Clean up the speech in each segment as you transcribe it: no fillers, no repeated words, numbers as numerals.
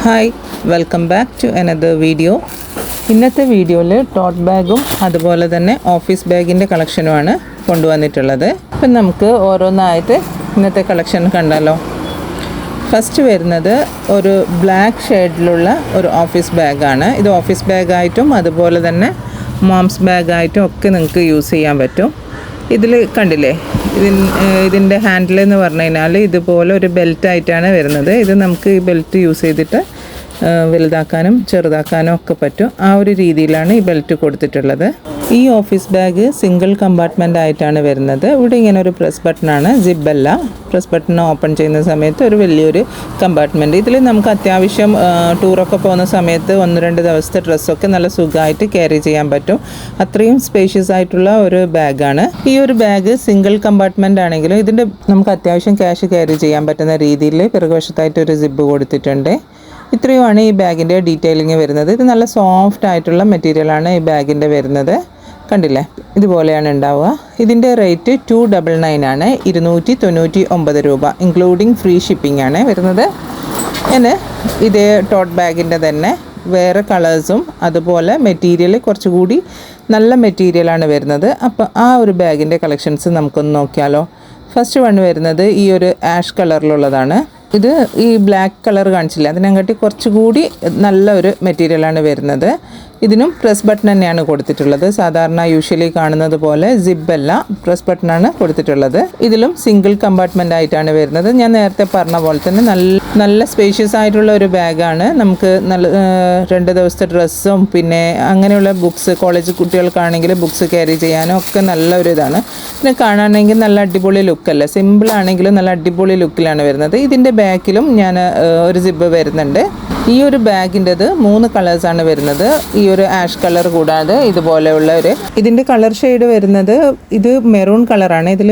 Hi welcome back to another video. ഇന്നത്തെ വീഡിയോയിൽ taught ബാഗും അതുപോലെ തന്നെ ഓഫീസ് ബാഗിൻ്റെ കളക്ഷനുമാണ് കൊണ്ടുവന്നിട്ടുള്ളത്. അപ്പം നമുക്ക് ഓരോന്നായിട്ട് ഇന്നത്തെ കളക്ഷൻ കണ്ടാലോ. ഫസ്റ്റ് വരുന്നത് ഒരു ബ്ലാക്ക് ഷെയ്ഡിലുള്ള ഒരു ഓഫീസ് ബാഗാണ്. ഇത് ഓഫീസ് ബാഗായിട്ടും അതുപോലെ തന്നെ മോംസ് ബാഗായിട്ടും ഒക്കെ നിങ്ങൾക്ക് യൂസ് ചെയ്യാൻ പറ്റും. ഇതിൽ കണ്ടില്ലേ, ഇതിൻ്റെ ഹാൻഡിൽ എന്ന് പറഞ്ഞു കഴിഞ്ഞാൽ ഇതുപോലെ ഒരു ബെൽറ്റായിട്ടാണ് വരുന്നത്. ഇത് നമുക്ക് ഈ ബെൽറ്റ് യൂസ് ചെയ്തിട്ട് വലുതാക്കാനും ചെറുതാക്കാനും ഒക്കെ പറ്റും. ആ ഒരു രീതിയിലാണ് ഈ ബെൽറ്റ് കൊടുത്തിട്ടുള്ളത്. ഈ ഓഫീസ് ബാഗ് സിംഗിൾ കമ്പാർട്ട്മെൻ്റ് ആയിട്ടാണ് വരുന്നത്. ഇവിടെ ഇങ്ങനെ ഒരു പ്രസ് ബട്ടണാണ്, ജിബല്ല. പ്രസ് ബട്ടൺ ഓപ്പൺ ചെയ്യുന്ന സമയത്ത് ഒരു വലിയൊരു കമ്പാർട്ട്മെൻറ്റ്. ഇതിൽ നമുക്ക് അത്യാവശ്യം ടൂറൊക്കെ പോകുന്ന സമയത്ത് 1-2 ദിവസത്തെ ഡ്രസ്സൊക്കെ നല്ല സുഖമായിട്ട് ക്യാരി ചെയ്യാൻ പറ്റും. അത്രയും സ്പേഷ്യസ് ആയിട്ടുള്ള ഒരു ബാഗാണ്. ഈ ഒരു ബാഗ് സിംഗിൾ കമ്പാർട്ട്മെൻ്റ് ആണെങ്കിലും ഇതിൻ്റെ നമുക്ക് അത്യാവശ്യം ക്യാഷ് ക്യാരി ചെയ്യാൻ പറ്റുന്ന രീതിയിൽ പിറകുവശത്തായിട്ട് ഒരു ജിബ് കൊടുത്തിട്ടുണ്ട്. ഇത്രയുമാണ് ഈ ബാഗിൻ്റെ ഡീറ്റെയിലിംഗ് വരുന്നത്. ഇത് നല്ല സോഫ്റ്റ് ആയിട്ടുള്ള മെറ്റീരിയലാണ് ഈ ബാഗിൻ്റെ വരുന്നത്. കണ്ടില്ലേ, ഇതുപോലെയാണ് ഉണ്ടാവുക. ഇതിൻ്റെ റേറ്റ് 299 ആണ്, 299 രൂപ, ഇൻക്ലൂഡിങ് ഫ്രീ ഷിപ്പിംഗ് ആണ് വരുന്നത്. പിന്നെ ഇതേ ടോട്ട് ബാഗിൻ്റെ തന്നെ വേറെ കളേഴ്സും അതുപോലെ മെറ്റീരിയൽ കുറച്ചുകൂടി നല്ല മെറ്റീരിയലാണ് വരുന്നത്. അപ്പോൾ ആ ഒരു ബാഗിൻ്റെ കളക്ഷൻസ് നമുക്കൊന്ന് നോക്കിയാലോ. ഫസ്റ്റ് വൺ വരുന്നത് ഈ ഒരു ആഷ് കളറിലുള്ളതാണ്. ഇത് ഈ ബ്ലാക്ക് കളർ കാണിച്ചില്ല, അതിനെക്കാട്ടി കുറച്ചുകൂടി നല്ല ഒരു മെറ്റീരിയലാണ് വരുന്നത്. ഇതിനും പ്രസ് ബട്ടൺ തന്നെയാണ് കൊടുത്തിട്ടുള്ളത്. സാധാരണ യൂഷ്വലി കാണുന്നത് പോലെ ജിബല്ല, പ്രസ് ബട്ടണാണ് കൊടുത്തിട്ടുള്ളത്. ഇതിലും സിംഗിൾ കമ്പാർട്ട്മെൻ്റ് ആയിട്ടാണ് വരുന്നത്. ഞാൻ നേരത്തെ പറഞ്ഞ പോലെ തന്നെ നല്ല സ്പേഷ്യസ് ആയിട്ടുള്ള ഒരു ബാഗാണ്. നമുക്ക് നല്ല 2 ദിവസത്തെ ഡ്രസ്സും പിന്നെ അങ്ങനെയുള്ള ബുക്സ്, കോളേജ് കുട്ടികൾക്കാണെങ്കിൽ ബുക്സ് ക്യാരി ചെയ്യാനും ഒക്കെ നല്ലൊരു ഇതാണ്. പിന്നെ കാണാണെങ്കിൽ നല്ല അടിപൊളി ലുക്കല്ല, സിമ്പിളാണെങ്കിലും നല്ല അടിപൊളി ലുക്കിലാണ് വരുന്നത്. ഇതിൻ്റെ ബാക്കിലും ഞാൻ ഒരു ജിബ് വരുന്നുണ്ട്. ഈ ഒരു ബാഗിൻ്റെത് 3 കളേഴ്സാണ് വരുന്നത്. ഈ ഒരു ആഷ് കളർ കൂടാതെ ഇതുപോലെയുള്ള ഇതിൻ്റെ കളർ ഷെയ്ഡ് വരുന്നത് ഇത് മെറൂൺ കളറാണ്. ഇതിൽ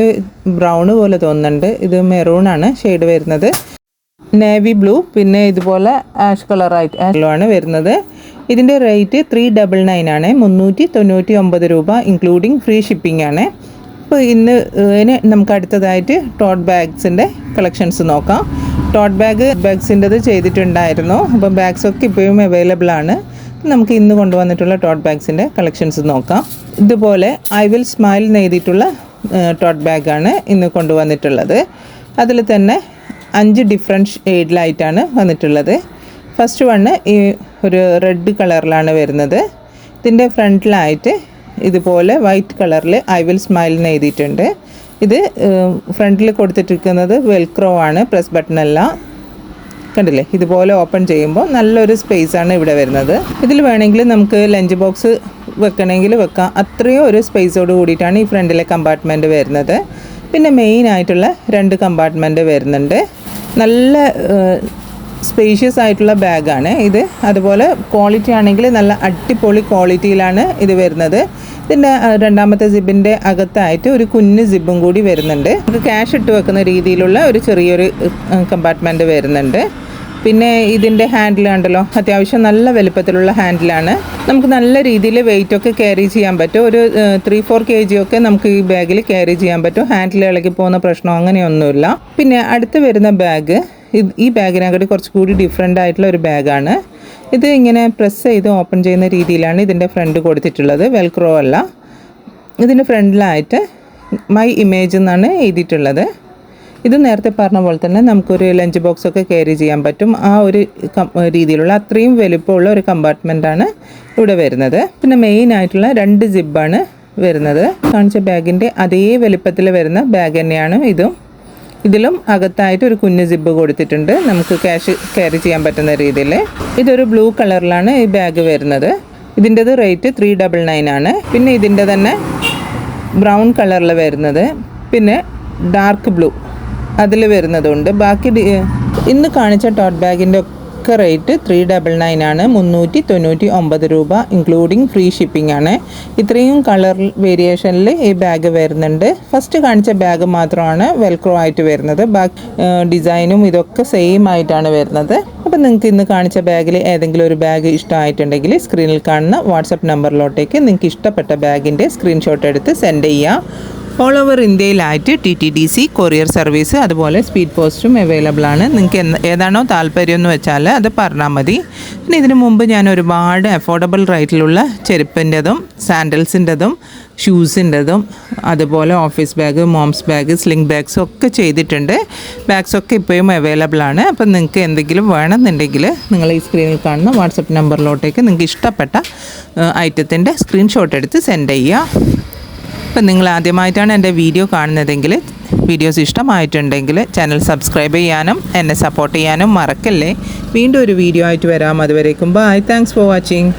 ബ്രൗൺ പോലെ തോന്നുന്നുണ്ട്. ഇത് മെറൂണാണ് ഷെയ്ഡ് വരുന്നത്. നേവി ബ്ലൂ, പിന്നെ ഇതുപോലെ ആഷ് കളറാണ് വരുന്നത്. ഇതിൻ്റെ റേറ്റ് 399 ആണ്, 399 രൂപ, ഇൻക്ലൂഡിങ് ഫ്രീ ഷിപ്പിംഗ് ആണ്. അപ്പോൾ ഇന്ന് നമുക്ക് അടുത്തതായിട്ട് ടോട്ട് ബാഗ്സിൻ്റെ കളക്ഷൻസ് നോക്കാം. ടോട്ട് ബാഗ്സിൻ്റെത് ചെയ്തിട്ടുണ്ടായിരുന്നു. അപ്പോൾ ബാഗ്സൊക്കെ ഇപ്പോഴും അവൈലബിൾ ആണ്. നമുക്ക് ഇന്ന് കൊണ്ടുവന്നിട്ടുള്ള ടോട്ട് ബാഗ്സിൻ്റെ കളക്ഷൻസ് നോക്കാം. ഇതുപോലെ ഐ വിൽ സ്മൈൽ എഴുതിയിട്ടുള്ള ടോട്ട് ബാഗാണ് ഇന്ന് കൊണ്ടുവന്നിട്ടുള്ളത്. അതിൽ തന്നെ 5 ഡിഫറെൻറ്റ് ഷെയ്ഡിലായിട്ടാണ് വന്നിട്ടുള്ളത്. ഫസ്റ്റ് വണ്ണ് ഈ ഒരു റെഡ് കളറിലാണ് വരുന്നത്. ഇതിൻ്റെ ഫ്രണ്ടിലായിട്ട് ഇതുപോലെ വൈറ്റ് കളറിൽ ഐ വിൽ സ്മൈൽ എഴുതിയിട്ടുണ്ട്. ഇത് ഫ്രണ്ടിൽ കൊടുത്തിട്ടിരിക്കുന്നത് വെൽക്രോ ആണ്, പ്രസ് ബട്ടണല്ല. കണ്ടില്ലേ, ഇതുപോലെ ഓപ്പൺ ചെയ്യുമ്പോൾ നല്ലൊരു സ്പേസാണ് ഇവിടെ വരുന്നത്. ഇതിൽ വേണമെങ്കിൽ നമുക്ക് ലഞ്ച് ബോക്സ് വെക്കണമെങ്കിൽ വെക്കാം. അത്രയും ഒരു സ്പേസോട് കൂടിയിട്ടാണ് ഈ ഫ്രണ്ടിലെ കമ്പാർട്ട്മെൻറ്റ് വരുന്നത്. പിന്നെ മെയിൻ ആയിട്ടുള്ള 2 കമ്പാർട്ട്മെൻറ്റ് വരുന്നുണ്ട്. നല്ല സ്പേഷ്യസ് ആയിട്ടുള്ള ബാഗാണ് ഇത്. അതുപോലെ ക്വാളിറ്റി ആണെങ്കിൽ നല്ല അടിപൊളി ക്വാളിറ്റിയിലാണ് ഇത് വരുന്നത്. ഇതിൻ്റെ രണ്ടാമത്തെ ജിബിൻ്റെ അകത്തായിട്ട് ഒരു കുഞ്ഞ് ജിബും കൂടി വരുന്നുണ്ട്. നമുക്ക് ക്യാഷ് ഇട്ട് വെക്കുന്ന രീതിയിലുള്ള ഒരു ചെറിയൊരു കമ്പാർട്ട്മെൻറ്റ് വരുന്നുണ്ട്. പിന്നെ ഇതിൻ്റെ ഹാൻഡിൽ കണ്ടല്ലോ, അത്യാവശ്യം നല്ല വലുപ്പത്തിലുള്ള ഹാൻഡിലാണ്. നമുക്ക് നല്ല രീതിയിൽ വെയിറ്റൊക്കെ ക്യാരി ചെയ്യാൻ പറ്റും. ഒരു 3-4 kg ഒക്കെ നമുക്ക് ഈ ബാഗിൽ ക്യാരി ചെയ്യാൻ പറ്റും. ഹാൻഡിൽ ഇളകി പോകുന്ന പ്രശ്നം അങ്ങനെയൊന്നുമില്ല. പിന്നെ അടുത്ത് വരുന്ന ബാഗ്, ഈ ബാഗിനെക്കാട്ടി കുറച്ചുകൂടി ഡിഫറെൻ്റ് ആയിട്ടുള്ള ഒരു ബാഗാണ്. ഇത് ഇങ്ങനെ പ്രസ് ചെയ്ത് ഓപ്പൺ ചെയ്യുന്ന രീതിയിലാണ് ഇതിൻ്റെ ഫ്രണ്ട് കൊടുത്തിട്ടുള്ളത്. വെൽക്രോ അല്ല. ഇതിൻ്റെ ഫ്രണ്ടിലായിട്ട് മൈ ഇമേജ് എന്നാണ് എഴുതിയിട്ടുള്ളത്. ഇത് നേരത്തെ പറഞ്ഞ പോലെ തന്നെ നമുക്കൊരു ലഞ്ച് ബോക്സൊക്കെ ക്യാരി ചെയ്യാൻ പറ്റും. ആ ഒരു രീതിയിലുള്ള അത്രയും വലുപ്പമുള്ള ഒരു കമ്പാർട്ട്മെൻറ്റാണ് ഇവിടെ വരുന്നത്. പിന്നെ മെയിൻ ആയിട്ടുള്ള 2 ജിബാണ് വരുന്നത്. കാണിച്ച ബാഗിൻ്റെ അതേ വലുപ്പത്തിൽ വരുന്ന ബാഗ് തന്നെയാണ് ഇതും. ഇതിലും അകത്തായിട്ട് ഒരു കുഞ്ഞ് ജിബ് കൊടുത്തിട്ടുണ്ട്, നമുക്ക് ക്യാഷ് ക്യാരി ചെയ്യാൻ പറ്റുന്ന രീതിയിൽ. ഇതൊരു ബ്ലൂ കളറിലാണ് ഈ ബാഗ് വരുന്നത്. ഇതിൻ്റെത് റേറ്റ് 399 ആണ്. പിന്നെ ഇതിൻ്റെ തന്നെ ബ്രൗൺ കളറിൽ വരുന്നത്, പിന്നെ ഡാർക്ക് ബ്ലൂ അതിൽ വരുന്നതുണ്ട്. ബാക്കി ഇന്ന് കാണിച്ച ടോട്ട് ബാഗിൻ്റെ ഒക്കെ റേറ്റ് 399 ആണ്, 399 രൂപ, ഇൻക്ലൂഡിങ് ഫ്രീ ഷിപ്പിംഗ് ആണ്. ഇത്രയും കളർ വേരിയേഷനിൽ ഈ ബാഗ് വരുന്നുണ്ട്. ഫസ്റ്റ് കാണിച്ച ബാഗ് മാത്രമാണ് വെൽക്രോ ആയിട്ട് വരുന്നത്. ബാക്കി ഡിസൈനും ഇതൊക്കെ സെയിം ആയിട്ടാണ് വരുന്നത്. അപ്പോൾ നിങ്ങൾക്ക് ഇന്ന് കാണിച്ച ബാഗിൽ ഏതെങ്കിലും ഒരു ബാഗ് ഇഷ്ടമായിട്ടുണ്ടെങ്കിൽ സ്ക്രീനിൽ കാണുന്ന വാട്സപ്പ് നമ്പറിലോട്ടേക്ക് നിങ്ങൾക്ക് ഇഷ്ടപ്പെട്ട ബാഗിൻ്റെ സ്ക്രീൻഷോട്ട് എടുത്ത് സെൻഡ് ചെയ്യുക. ഓൾ ഓവർ ഇന്ത്യയിലായിട്ട് TTDC കൊറിയർ സർവീസ് അതുപോലെ സ്പീഡ് പോസ്റ്റും അവൈലബിൾ ആണ്. നിങ്ങൾക്ക് ഏതാണോ താല്പര്യം എന്ന് വെച്ചാൽ അത് പറഞ്ഞാൽ മതി. പിന്നെ ഇതിനു മുമ്പ് ഞാൻ ഒരുപാട് അഫോർഡബിൾ റേറ്റിലുള്ള ചെരുപ്പിൻ്റെതും സാൻഡൽസിൻ്റെതും ഷൂസിൻ്റെതും അതുപോലെ office bag, moms bag, sling ബാഗ്സും ഒക്കെ ചെയ്തിട്ടുണ്ട്. ബാഗ്സൊക്കെ ഇപ്പോഴും അവൈലബിൾ ആണ്. അപ്പം നിങ്ങൾക്ക് എന്തെങ്കിലും വേണമെന്നുണ്ടെങ്കിൽ നിങ്ങൾ ഈ സ്ക്രീനിൽ കാണുന്ന വാട്സപ്പ് നമ്പറിലോട്ടേക്ക് നിങ്ങൾക്ക് ഇഷ്ടപ്പെട്ട ഐറ്റത്തിൻ്റെ സ്ക്രീൻഷോട്ട് എടുത്ത് സെൻഡ് ചെയ്യുക. ഇപ്പം നിങ്ങൾ ആദ്യമായിട്ടാണ് എൻ്റെ വീഡിയോ കാണുന്നതെങ്കിൽ വീഡിയോസ് ഇഷ്ടമായിട്ടുണ്ടെങ്കിൽ ചാനൽ സബ്സ്ക്രൈബ് ചെയ്യാനും എന്നെ സപ്പോർട്ട് ചെയ്യാനും മറക്കല്ലേ. വീണ്ടും ഒരു വീഡിയോ ആയിട്ട് വരാം. അതുവരേക്കും ബൈ. Thanks for watching.